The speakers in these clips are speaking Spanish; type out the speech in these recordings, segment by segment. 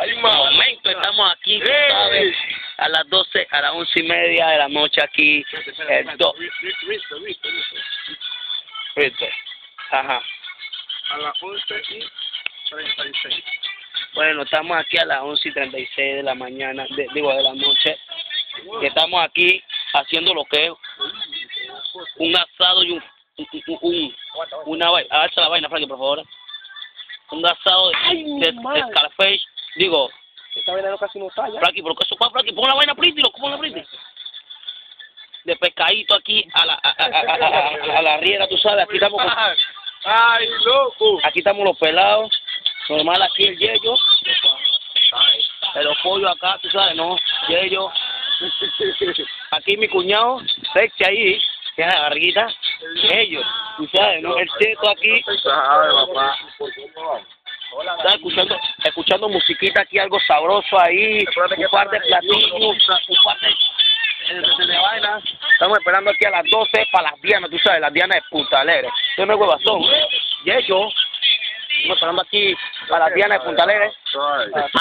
Ay, De momento estamos aquí, tú sabes, a las 12, a las 11:30 de la noche aquí. ¿Viste? Ajá. A las 11:36. Bueno, estamos aquí a las 11:36 de la mañana, de la noche. Que estamos aquí haciendo lo que es un asado y una vaina. Avanza la vaina, Frankie, por favor. Un asado de Scarface. Digo, Esta vaina no casi no falla. Frankie, ¿por qué eso pa, Frankie? Pon la vaina, príntilo, pon la príntilo. De pescadito aquí a la riera, tú sabes, aquí estamos con, ¡Ay, loco! aquí estamos los pelados, normal aquí el yello, los pollos acá, tú sabes, no, yello, aquí mi cuñado, Peche ahí, que es la barriguita, ellos, tú sabes, no, el cheto aquí, Papá. está escuchando musiquita aquí, algo sabroso ahí, un par de platillos, un par de vainas. Estamos esperando aquí a las 12 para las Dianas, tú sabes, las Dianas de Punta Alegre. Yo no es huevazón, y ellos, estamos esperando aquí para las Dianas de Punta Alegre.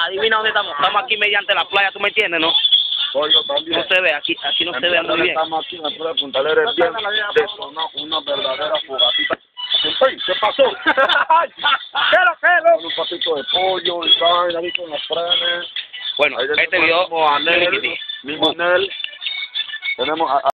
Adivina dónde estamos, estamos aquí mediante la playa, ¿tú me entiendes, no? No se ve, aquí no se ve muy bien. Estamos aquí en la playa de Punta Alegre, bien, desonó una verdadera fogatita. ¿Qué pasó? ¿Qué lo? Con un patito de pollo y vaina ahí con los frenes. Bueno, este video, Tenemos a Nel, tenemos a